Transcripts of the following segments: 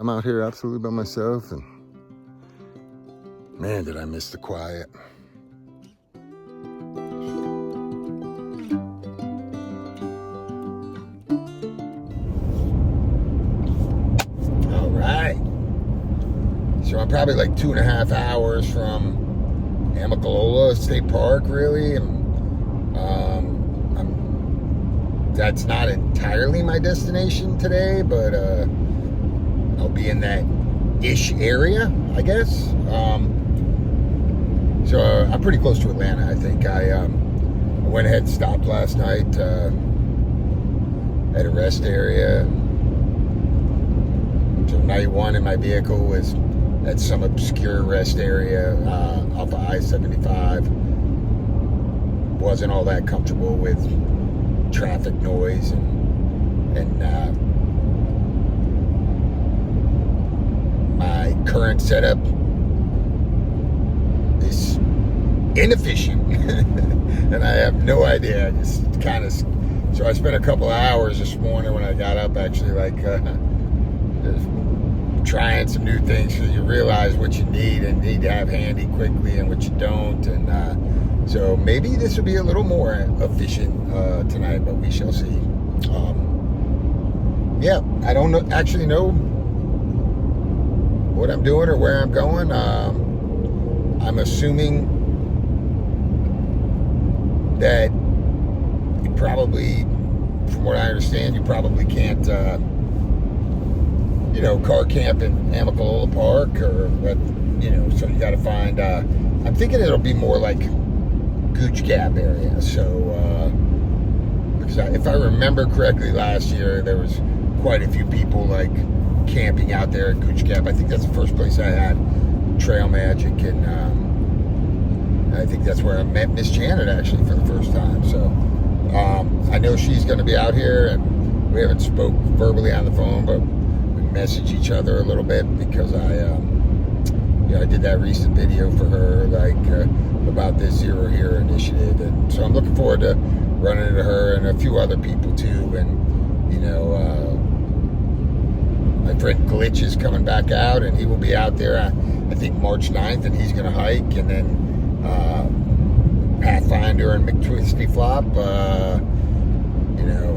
I'm out here absolutely by myself, and man, did I miss the quiet. All right. So I'm probably like 2.5 hours from Amicalola State Park, really, and that's not entirely my destination today, but I'll be in that ish area, I guess. So I'm pretty close to Atlanta, I think. I went ahead and stopped last night at a rest area. So night one in my vehicle was at some obscure rest area off of I-75. Wasn't all that comfortable with traffic noise and my current setup is inefficient and I have no idea. I just kind of, so I spent a couple of hours this morning when I got up, actually, like just trying some new things, so you realize what you need and need to have handy quickly and what you don't. And so maybe this will be a little more efficient tonight, but we shall see. Yeah, I don't actually know what I'm doing or where I'm going. I'm assuming that you probably, from what I understand, you probably can't, car camp in Amicalola Park, so you got to find, I'm thinking it'll be more like Gooch Gap area. So, because if I remember correctly, last year there was quite a few people like camping out there at Gooch Gap. I think that's the first place I had trail magic, and I think that's where I met Miss Janet actually for the first time. So I know she's going to be out here, and we haven't spoke verbally on the phone, but we message each other a little bit because I did that recent video for her, about this Zero Here initiative, and so I'm looking forward to running into her and a few other people too. And my friend Glitch is coming back out, and he will be out there, I think March 9th, and he's going to hike. And then Pathfinder and McTwisty Flop,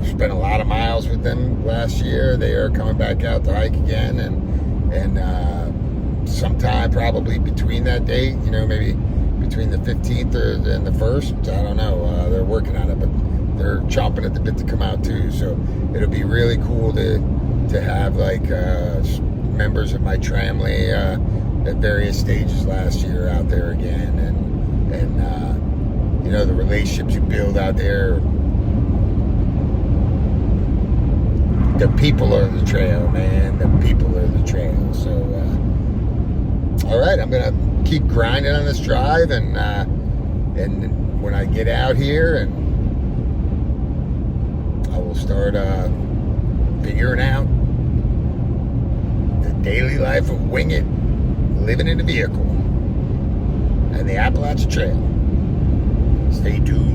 spent a lot of miles with them last year. They are coming back out to hike again, and sometime probably between that date, maybe between the 15th and the 1st, I don't know. They're working on it, but they're chomping at the bit to come out too. So it'll be really cool to have members of my family at various stages last year out there again, and the relationships you build out there. The people are the trail, man. The people are the trail. So all right, I'm gonna keep grinding on this drive, and when I get out here, and I will start figuring out the daily life of wing it, living in the vehicle, and the Appalachian Trail. Stay tuned.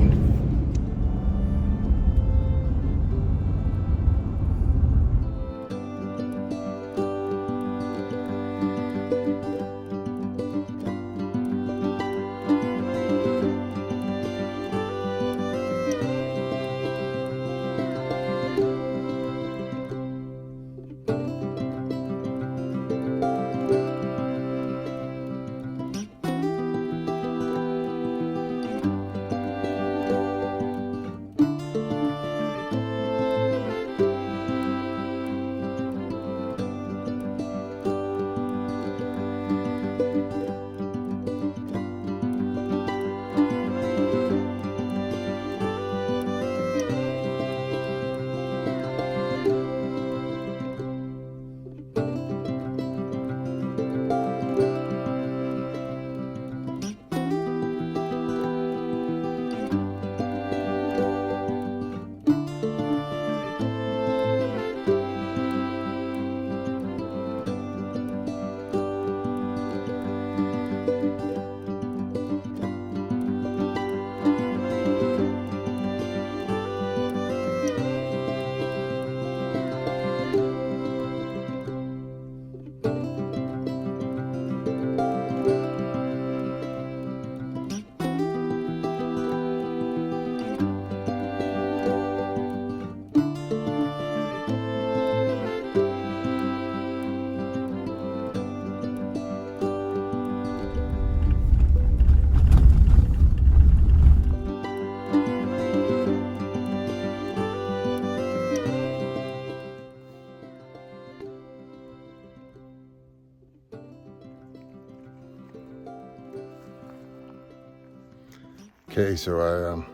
Okay, so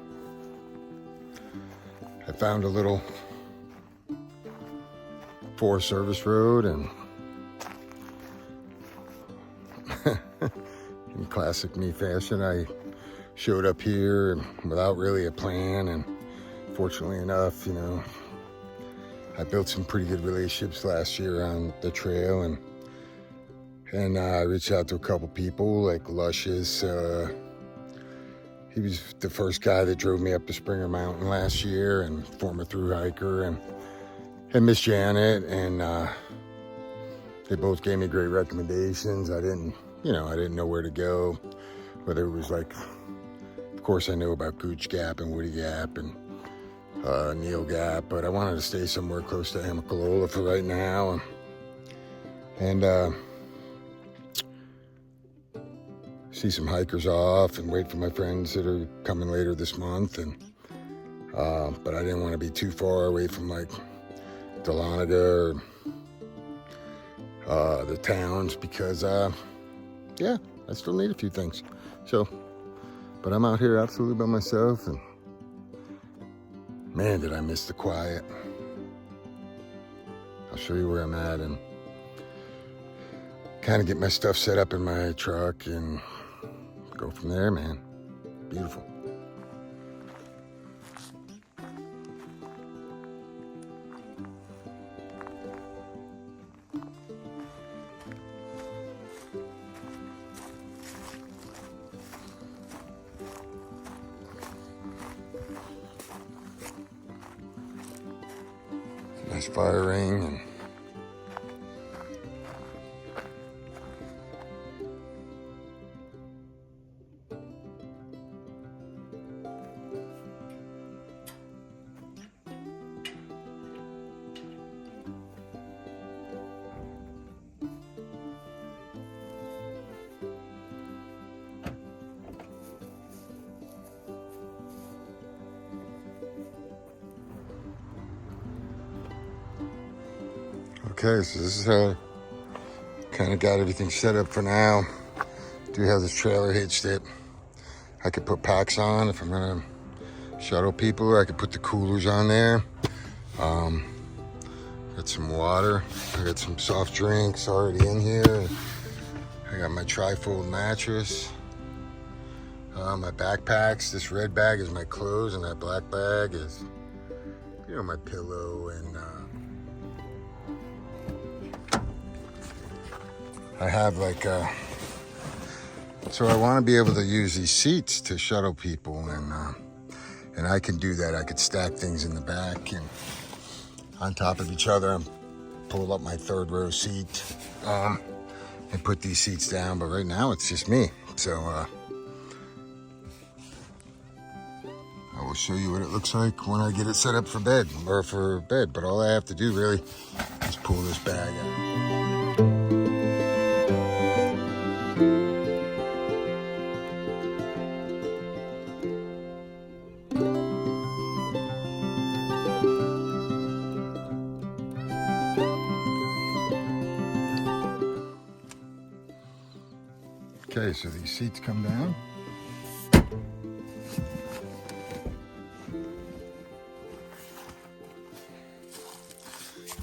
I found a little Forest Service road, and in classic me fashion, I showed up here and without really a plan, and fortunately enough, you know, I built some pretty good relationships last year on the trail, and I reached out to a couple people like Luscious. He was the first guy that drove me up to Springer Mountain last year, and former thru hiker, and Miss Janet, and they both gave me great recommendations. I didn't know where to go, whether it was like, of course I knew about Gooch Gap and Woody Gap and Neal Gap, but I wanted to stay somewhere close to Amicalola for right now, and see some hikers off and wait for my friends that are coming later this month, and but I didn't want to be too far away from like Dahlonega or the towns, because yeah, I still need a few things. So, but I'm out here absolutely by myself, and man, did I miss the quiet. I'll show you where I'm at and kind of get my stuff set up in my truck and go from there, man. Beautiful. Nice fire ring, and okay, so this is how I kind of got everything set up for now. Do have this trailer hitch that I could put packs on if I'm gonna shuttle people, or I could put the coolers on there. Got some water, I got some soft drinks already in here. I got my trifold mattress, my backpacks. This red bag is my clothes, and that black bag is, you know, my pillow, and I have like so I want to be able to use these seats to shuttle people, and I can do that. I could stack things in the back and on top of each other, and pull up my third row seat, and put these seats down. But right now it's just me, so I will show you what it looks like when I get it set up for bed, but all I have to do really is pull this bag out. Okay, so these seats come down.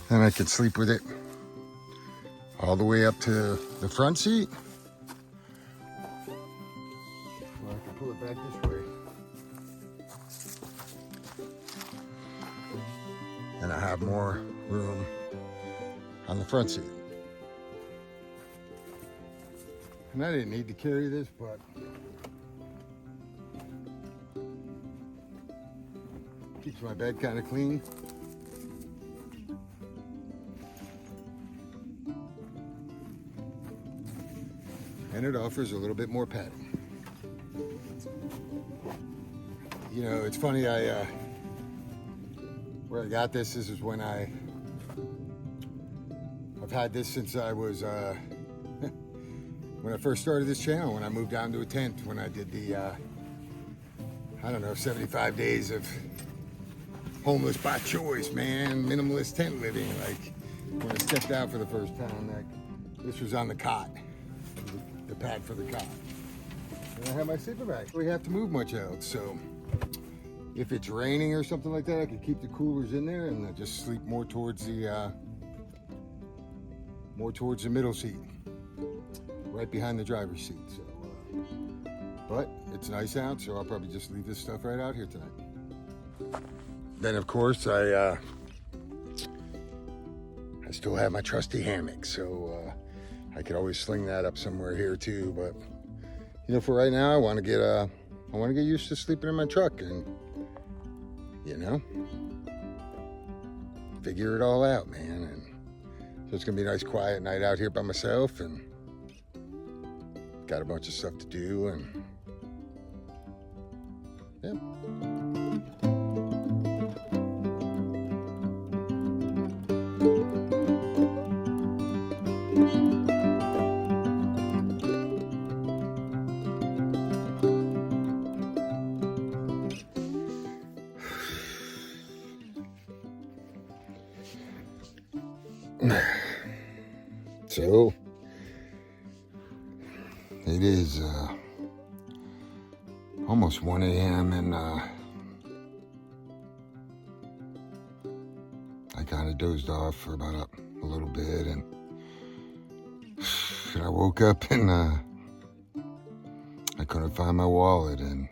And I can sleep with it all the way up to the front seat. Or I can pull it back this way. And I have more room on the front seat. And I didn't need to carry this, but keeps my bed kind of clean. And it offers a little bit more padding. You know, it's funny, where I got this is when I've had this since I was, when I first started this channel, when I moved down to a tent, when I did the, I don't know, 75 days of homeless by choice, man, minimalist tent living. Like, when I stepped out for the first time, like, this was on the cot, the pad for the cot. And I have my sleeper bag. We have to move much out, so if it's raining or something like that, I can keep the coolers in there and just sleep more towards the middle seat, right behind the driver's seat. So, but it's nice out, so I'll probably just leave this stuff right out here tonight. Then, of course, I still have my trusty hammock, so I could always sling that up somewhere here too. But you know, for right now, I want to get used to sleeping in my truck and, you know, figure it all out, man. And so it's gonna be a nice quiet night out here by myself, and got a bunch of stuff to do, and yeah. So it is almost 1 a.m. and I kind of dozed off for about a little bit, and I woke up and I couldn't find my wallet, and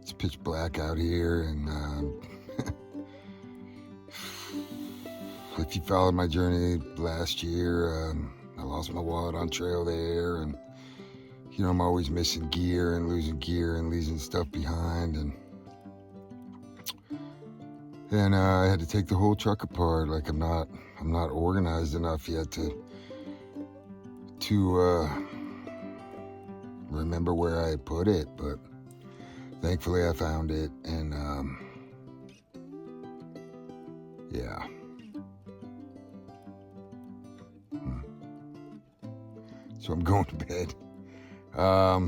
it's pitch black out here, and if you followed my journey last year, I lost my wallet on trail there, and you know, I'm always missing gear and losing stuff behind, and I had to take the whole truck apart. Like I'm not organized enough yet to remember where I put it, but thankfully I found it, and yeah. So I'm going to bed. I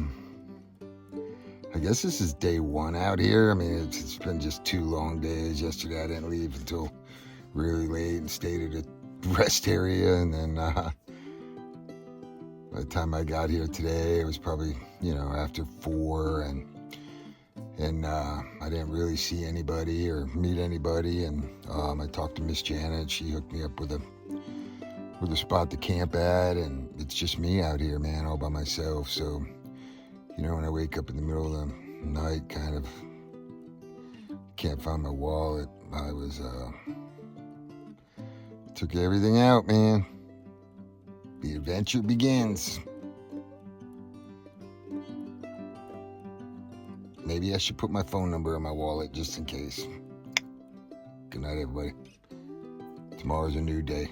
guess this is day 1 out here. I mean, it's been just 2 long days. Yesterday I didn't leave until really late and stayed at a rest area, and then by the time I got here today, it was probably, you know, after 4, and I didn't really see anybody or meet anybody, and I talked to Miss Janet. She hooked me up with a spot to camp at, and it's just me out here, man, all by myself. So, you know, when I wake up in the middle of the night, kind of can't find my wallet, I was took everything out, man. The adventure begins. Maybe I should put my phone number in my wallet just in case. Good night, everybody. Tomorrow's a new day.